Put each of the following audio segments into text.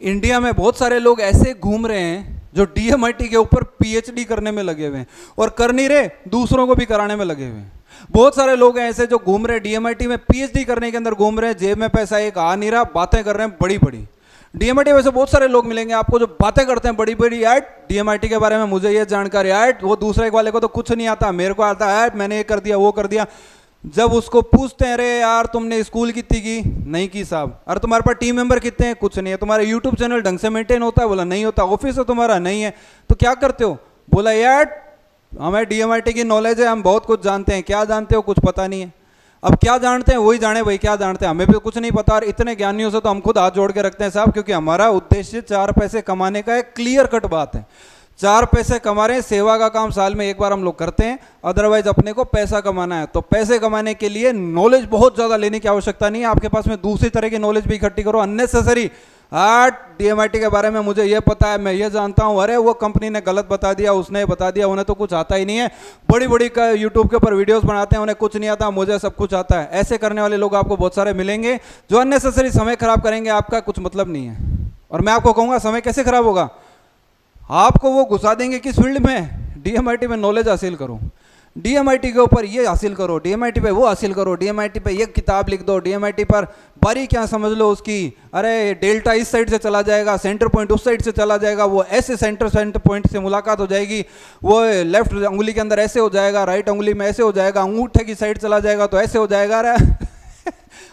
India में बहुत सारे लोग ऐसे घूम रहे हैं जो डीएमआईटी के ऊपर पीएचडी करने में लगे हुए हैं, और कर नहीं रहे, दूसरों को भी कराने में लगे हुए हैं। बहुत सारे लोग हैं ऐसे जो घूम रहे हैं डीएमआईटी में पीएचडी करने के अंदर घूम रहे हैं, जेब में पैसा एक आ नहीं रहा, बातें कर रहे हैं बड़ी बड़ी। डीएमआईटी वैसे बहुत सारे लोग मिलेंगे आपको जो बातें करते हैं बड़ी बड़ी, यार डीएमआईटी के बारे में मुझे ये जानकारी, यार वो दूसरे वाले को तो कुछ नहीं आता, मेरे को आता है, मैंने ये कर दिया वो कर दिया। जब उसको पूछते हैं, अरे यार तुमने स्कूल कितनी की, नहीं की साहब। अरे तुम्हारे पास टीम मेंबर कितने हैं, कुछ नहीं है। तुम्हारा यूट्यूब चैनल ढंग से मेंटेन होता है, बोला नहीं होता। ऑफिस है तुम्हारा, नहीं है। तो क्या करते हो, बोला यार हमें डीएमआईटी की नॉलेज है, हम बहुत कुछ जानते हैं। क्या जानते हो, कुछ पता नहीं है। अब क्या जानते हैं वही जाने भाई, क्या जानते हैं, हमें भी कुछ नहीं पता। और इतने ज्ञानियों से तो हम खुद हाथ जोड़ के रखते हैं साहब, क्योंकि हमारा उद्देश्य 4 पैसे कमाने का एक क्लियर कट बात है। 4 पैसे कमा रहे हैं, सेवा का काम साल में एक बार हम लोग करते हैं, अदरवाइज अपने को पैसा कमाना है। तो पैसे कमाने के लिए नॉलेज बहुत ज़्यादा लेने की आवश्यकता नहीं है, आपके पास में दूसरी तरह की नॉलेज भी इकट्ठी करो अननेसेसरी। डीएमआईटी के बारे में मुझे ये पता है, मैं ये जानता हूँ, अरे वो कंपनी ने गलत बता दिया, उसने बता दिया, उन्हें तो कुछ आता ही नहीं है। बड़ी बड़ी यूट्यूब के ऊपर वीडियोस बनाते हैं, उन्हें कुछ नहीं आता, मुझे सब कुछ आता है। ऐसे करने वाले लोग आपको बहुत सारे मिलेंगे जो अननेसेसरी समय खराब करेंगे, आपका कुछ मतलब नहीं है। और मैं आपको कहूँगा समय कैसे खराब होगा, आपको वो घुसा देंगे किस फील्ड में, डीएमआईटी में नॉलेज हासिल करो, डीएमआईटी के ऊपर ये हासिल करो, डीएमआईटी पे वो हासिल करो, डीएमआईटी पे ये किताब लिख दो, डीएमआईटी पर बारीकियां समझ लो उसकी। अरे डेल्टा इस साइड से चला जाएगा, सेंटर पॉइंट उस साइड से चला जाएगा, वो ऐसे सेंटर पॉइंट से मुलाकात हो जाएगी, वो लेफ्ट उंगली के अंदर ऐसे हो जाएगा, राइट उंगली में ऐसे हो जाएगा, अंगूठे की साइड चला जाएगा तो ऐसे हो जाएगा। अरे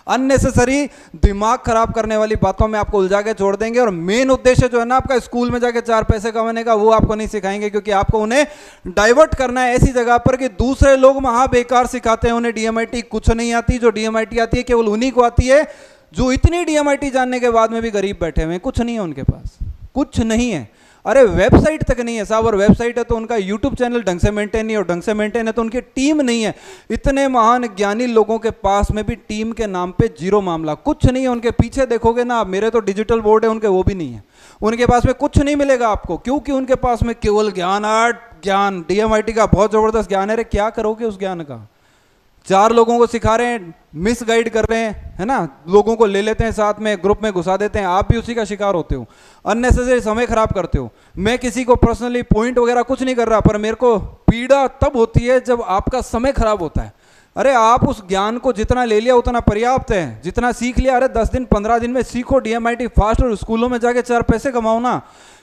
अननेसेसरी दिमाग खराब करने वाली बातों में आपको उलझा के छोड़ देंगे। और मेन उद्देश्य जो है ना आपका स्कूल में जाके 4 पैसे कमाने का, वो आपको नहीं सिखाएंगे, क्योंकि आपको उन्हें डाइवर्ट करना है ऐसी जगह पर कि दूसरे लोग वहां बेकार सिखाते हैं, उन्हें डीएमआईटी कुछ नहीं आती। जो डीएमआईटी आती है केवल उन्हीं को आती है जो इतनी डीएमआईटी जानने के बाद में भी गरीब बैठे हुए हैं, कुछ नहीं है उनके पास, कुछ नहीं है। अरे वेबसाइट तक नहीं है साहब, और वेबसाइट है तो उनका यूट्यूब चैनल ढंग से मेंटेन नहीं, और ढंग से मेंटेन है तो उनकी टीम नहीं है। इतने महान ज्ञानी लोगों के पास में भी टीम के नाम पे जीरो मामला, कुछ नहीं है उनके पीछे। देखोगे ना आप, मेरे तो डिजिटल बोर्ड है, उनके वो भी नहीं है। उनके पास में कुछ नहीं मिलेगा आपको, क्योंकि उनके पास में केवल ज्ञान डीएमआईटी का बहुत जबरदस्त ज्ञान है। अरे क्या करोगे उस ज्ञान का, 4 लोगों को सिखा रहे हैं, मिस गाइड कर रहे हैं, है ना, लोगों को ले लेते हैं साथ में, ग्रुप में घुसा देते हैं, आप भी उसी का शिकार होते हो, अननेसेसरी समय खराब करते हो। मैं किसी को पर्सनली पॉइंट वगैरह कुछ नहीं कर रहा, पर मेरे को पीड़ा तब होती है जब आपका समय खराब होता है। अरे आप उस ज्ञान को जितना ले लिया उतना पर्याप्त है, जितना सीख लिया, अरे 10 दिन 15 दिन में सीखो डीएमआईटी फास्ट, और स्कूलों में जाके 4 पैसे कमाओ ना।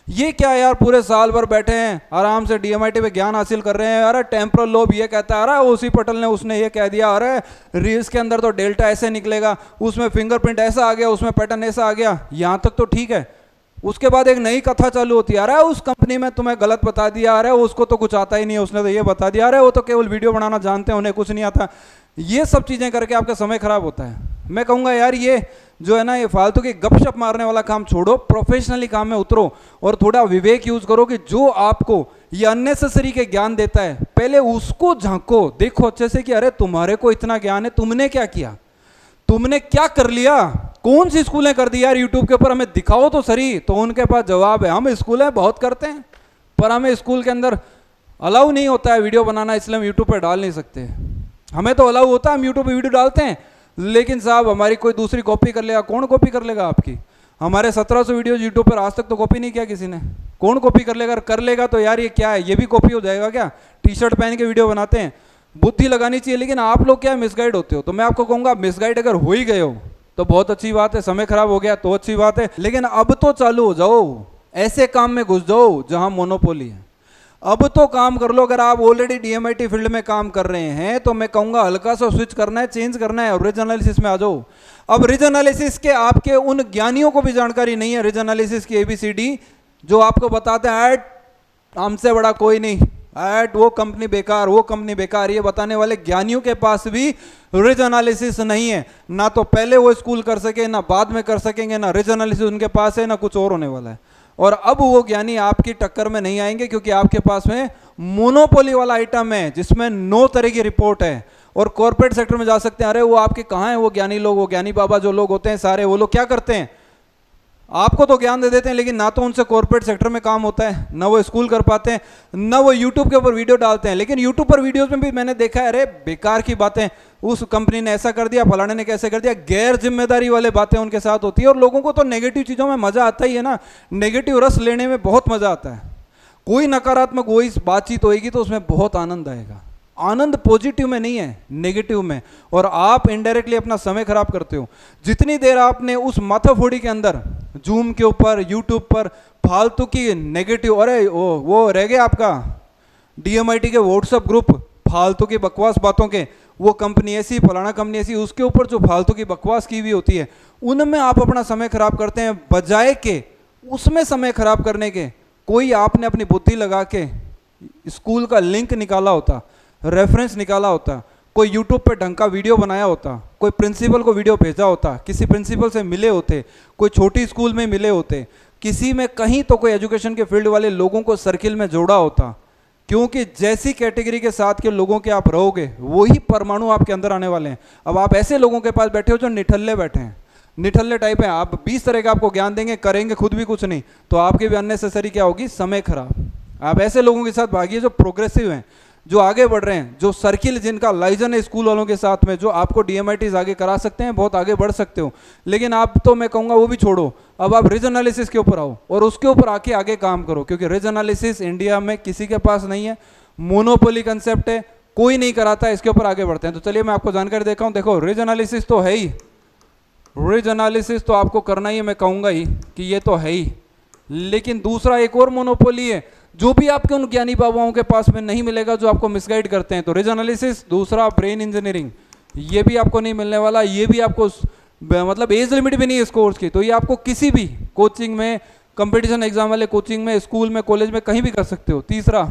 ये क्या यार, पूरे साल भर बैठे हैं आराम से डीएमआईटी पे ज्ञान हासिल कर रहे हैं। अरे टेम्पोरल लोब ये कहता है, अरे ओसी पटेल ने उसने ये कह दिया, अरे रील्स के अंदर तो डेल्टा ऐसे निकलेगा, उसमें फिंगरप्रिंट ऐसा आ गया, उसमें पैटर्न ऐसा आ गया, यहाँ तक तो ठीक है। उसके बाद एक नई कथा चालू होती है, अरे उस कंपनी में तुम्हें गलत बता दिया, अरे उसको तो कुछ आता ही नहीं, उसने तो ये बता दिया, अरे वो तो केवल वीडियो बनाना जानते हैं, उन्हें कुछ नहीं आता। ये सब चीज़ें करके आपका समय खराब होता है। मैं कहूँगा यार ये जो है ना, ये फालतू की गपशप मारने वाला काम छोड़ो, प्रोफेशनली काम में उतरो, और थोड़ा विवेक यूज करो कि जो आपको ये अननेसेसरी के ज्ञान देता है पहले उसको झांको, देखो अच्छे से कि अरे तुम्हारे को इतना ज्ञान है, तुमने क्या किया, तुमने क्या कर लिया, कौन सी स्कूलें कर दी यार यूट्यूब के ऊपर, हमें दिखाओ तो सही। तो उनके पास जवाब है, हम स्कूलें बहुत करते हैं पर हमें स्कूल के अंदर अलाउ नहीं होता है वीडियो बनाना, इसलिए हम यूट्यूब पर डाल नहीं सकते। हमें तो अलाउ होता है, हम यूट्यूब पर वीडियो डालते हैं, लेकिन साहब हमारी कोई दूसरी कॉपी कर लेगा, कौन कॉपी कर लेगा आपकी। हमारे 1700 वीडियो यूट्यूब पर आज तक तो कॉपी नहीं किया किसी ने, कौन कॉपी कर लेगा, कर लेगा तो यार ये क्या है, ये भी कॉपी हो जाएगा क्या। टी शर्ट पहन के वीडियो बनाते हैं, बुद्धि लगानी चाहिए। लेकिन आप लोग क्या मिसगाइड होते हो। तो मैं आपको कहूँगा मिसगाइड अगर हो ही गए हो तो बहुत अच्छी बात है, समय खराब हो गया तो अच्छी बात है, लेकिन अब तो चालू हो जाओ, ऐसे काम में घुस जाओ जहाँ मोनोपोली है। अब तो काम कर लो। अगर आप ऑलरेडी डीएमआईटी फील्ड में काम कर रहे हैं तो मैं कहूँगा हल्का सा स्विच करना है, चेंज करना है, और रिज एनालिसिस में आ जाओ। अब रिज एनालिसिस के आपके उन ज्ञानियों को भी जानकारी नहीं है, रिज एनालिसिस की ABCD, जो आपको बताते हैं हमसे बड़ा कोई नहीं, वो कंपनी बेकार, वो कंपनी बेकार, ये बताने वाले ज्ञानियों के पास भी रिज एनालिसिस नहीं है। ना तो पहले वो स्कूल कर सके, ना बाद में कर सकेंगे, ना रिज एनालिसिस उनके पास है, ना कुछ और होने वाला है। और अब वो ज्ञानी आपकी टक्कर में नहीं आएंगे, क्योंकि आपके पास में मोनोपोली वाला आइटम है जिसमें 9 तरह की रिपोर्ट है। और कॉर्पोरेट सेक्टर में जा सकते हैं, अरे वो आपके कहाँ हैं वो ज्ञानी लोग, वो ज्ञानी बाबा जो लोग होते हैं सारे, वो लोग क्या करते हैं, आपको तो ज्ञान दे देते हैं, लेकिन ना तो उनसे कॉर्पोरेट सेक्टर में काम होता है, ना वो स्कूल कर पाते हैं, ना वो यूट्यूब के ऊपर वीडियो डालते हैं। लेकिन यूट्यूब पर वीडियोस में भी मैंने देखा है, अरे बेकार की बातें, उस कंपनी ने ऐसा कर दिया, फलाने ने कैसे कर दिया, गैर जिम्मेदारी वाले बातें उनके साथ होती है। और लोगों को तो नेगेटिव चीज़ों में मज़ा आता ही है ना, नेगेटिव रस लेने में बहुत मज़ा आता है। कोई नकारात्मक वही बातचीत होएगी तो उसमें बहुत आनंद आएगा। आनंद पॉजिटिव में नहीं है, नेगेटिव में। और आप इनडायरेक्टली अपना समय खराब करते हो। जितनी देर आपने उस माथाफोड़ी के अंदर जूम के ऊपर, यूट्यूब पर फालतू की नेगेटिव, अरे वो रह गया आपका DMIT के व्हाट्सएप ग्रुप, फालतू की बकवास बातों के, वो कंपनी ऐसी, फलाना कंपनी ऐसी, उसके ऊपर जो फालतू की बकवास की हुई होती है, उनमें आप अपना समय खराब करते हैं। बजाय के उसमें समय खराब करने के कोई आपने अपनी बुद्धि लगा के स्कूल का लिंक निकाला होता, रेफरेंस निकाला होता, कोई यूट्यूब पे ढंग का वीडियो बनाया होता, कोई प्रिंसिपल को वीडियो भेजा होता, किसी प्रिंसिपल से मिले होते, कोई छोटी स्कूल में मिले होते, किसी में कहीं तो कोई एजुकेशन के फील्ड वाले लोगों को सर्किल में जोड़ा होता। क्योंकि जैसी कैटेगरी के साथ के लोगों के आप रहोगे, वही परमाणु आपके अंदर आने वाले हैं। अब आप ऐसे लोगों के पास बैठे हो जो निठल्ले बैठे हैं, निठल्ले टाइप है। आप 20 तरह का आपको ज्ञान देंगे, करेंगे खुद भी कुछ नहीं, तो आपके भी अननेसेसरी क्या होगी, समय खराब। आप ऐसे लोगों के साथ भागिए जो प्रोग्रेसिव हैं, जो आगे बढ़ रहे हैं, जो सर्किल जिनका लाइजन है स्कूल वालों के साथ में, जो आपको DMITs आगे करा सकते हैं, बहुत आगे बढ़ सकते हो। लेकिन आप तो मैं कहूँगा वो भी छोड़ो, अब आप रिज एनालिसिस के ऊपर आओ और उसके ऊपर आके आगे काम करो। क्योंकि रिज एनालिसिस इंडिया में किसी के पास नहीं है, मोनोपोली कंसेप्ट है, कोई नहीं कराता है, इसके ऊपर आगे बढ़ते हैं। तो चलिए मैं आपको जानकारी देखा हूँ। देखो, रिज एनालिसिस तो है ही, रिज एनालिसिस तो आपको करना ही है, मैं कहूँगा ही कि ये तो है ही। लेकिन दूसरा एक और मोनोपोली है, जो भी आपके उन ज्ञानी बाबाओं के पास में नहीं मिलेगा, जो आपको मिसगाइड करते हैं। तो रिज एनालिसिस, दूसरा ब्रेन इंजीनियरिंग, ये भी आपको नहीं मिलने वाला। ये भी आपको मतलब एज लिमिट भी नहीं है इस कोर्स की, तो ये आपको किसी भी कोचिंग में, कंपटीशन एग्जाम वाले कोचिंग में, स्कूल में, कॉलेज में, कहीं भी कर सकते हो। तीसरा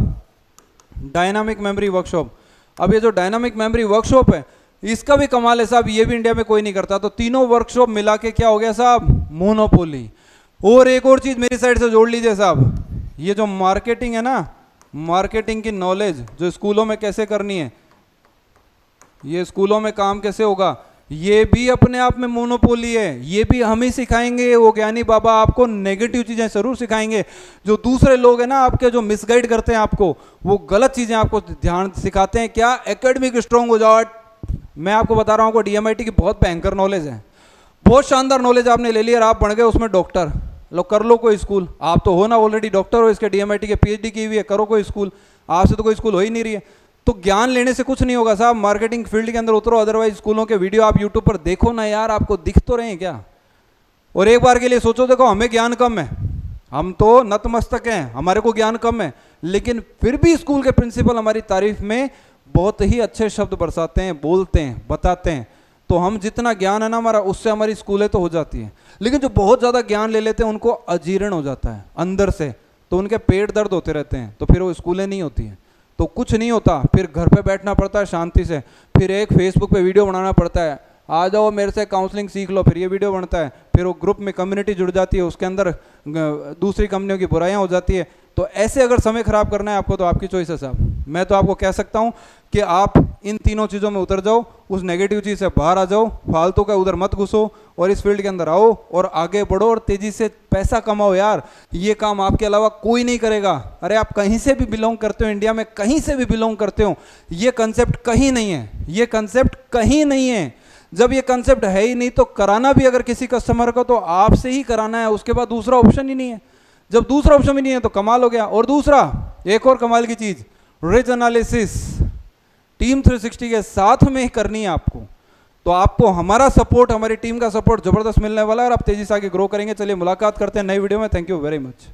डायनामिक मेमोरी वर्कशॉप। अब ये जो डायनामिक मेमोरी वर्कशॉप है, इसका भी कमाल है साहब, ये भी इंडिया में कोई नहीं करता। तो तीनों वर्कशॉप मिला के क्या हो गया साहब, मोनोपोली। और एक और चीज मेरी साइड से जोड़ लीजिए साहब, ये जो मार्केटिंग है ना, मार्केटिंग की नॉलेज जो स्कूलों में कैसे करनी है, ये स्कूलों में काम कैसे होगा, ये भी अपने आप में मोनोपोली है। ये भी हम ही सिखाएंगे, वो ज्ञानी बाबा आपको नेगेटिव चीजें जरूर सिखाएंगे। जो दूसरे लोग हैं ना आपके, जो मिसगाइड करते हैं आपको, वो गलत चीजें आपको ध्यान सिखाते हैं। क्या एकेडमिक स्ट्रांग हो जाओ। मैं आपको बता रहा हूँ आपको DMIT की बहुत भयंकर नॉलेज है, बहुत शानदार नॉलेज आपने ले ली और आप बन गए उसमें डॉक्टर। लो कर लो कोई स्कूल, आप तो हो ना ऑलरेडी डॉक्टर हो, इसके DMIT के PhD की हुई है, करो कोई स्कूल। आपसे तो कोई स्कूल हो ही नहीं रही है। तो ज्ञान लेने से कुछ नहीं होगा साहब, मार्केटिंग फील्ड के अंदर उतरो। अदरवाइज स्कूलों के वीडियो आप यूट्यूब पर देखो ना यार, आपको दिख तो रहे हैं क्या। और एक बार के लिए सोचो, देखो हमें ज्ञान कम है, हम तो नतमस्तक हैं, हमारे को ज्ञान कम है, लेकिन फिर भी स्कूल के प्रिंसिपल हमारी तारीफ में बहुत ही अच्छे शब्द बरसाते हैं, बोलते हैं, बताते हैं। तो हम जितना ज्ञान है ना हमारा, उससे हमारी स्कूलें तो हो जाती हैं। लेकिन जो बहुत ज़्यादा ज्ञान ले लेते हैं उनको अजीर्ण हो जाता है अंदर से, तो उनके पेट दर्द होते रहते हैं, तो फिर वो स्कूलें नहीं होती हैं। तो कुछ नहीं होता, फिर घर पे बैठना पड़ता है शांति से, फिर एक फेसबुक पे वीडियो बनाना पड़ता है, आ जाओ मेरे से काउंसलिंग सीख लो, फिर ये वीडियो बनता है, फिर वो ग्रुप में कम्युनिटी जुड़ जाती है, उसके अंदर दूसरी कंपनियों की बुराइयां हो जाती है। तो ऐसे अगर समय खराब करना है आपको, तो आपकी चॉइस है साहब। मैं तो आपको कह सकता हूँ कि आप इन तीनों चीज़ों में उतर जाओ, उस नेगेटिव चीज़ से बाहर आ जाओ, फालतू का उधर मत घुसो और इस फील्ड के अंदर आओ और आगे बढ़ो और तेज़ी से पैसा कमाओ यार। ये काम आपके अलावा कोई नहीं करेगा। अरे आप कहीं से भी बिलोंग करते हो, इंडिया में कहीं से भी बिलोंग करते हो, ये कंसेप्ट कहीं नहीं है, ये कंसेप्ट कहीं नहीं है। जब ये कंसेप्ट है ही नहीं, तो कराना भी अगर किसी कस्टमर को तो आपसे ही कराना है, उसके बाद दूसरा ऑप्शन ही नहीं है। जब दूसरा ऑप्शन भी नहीं है तो कमाल हो गया। और दूसरा एक और कमाल की चीज, रिज एनालिसिस टीम 360 के साथ में करनी है आपको। तो आपको हमारा सपोर्ट, हमारी टीम का सपोर्ट जबरदस्त मिलने वाला है और आप तेजी से आगे ग्रो करेंगे। चलिए मुलाकात करते हैं नई वीडियो में। Thank you very much.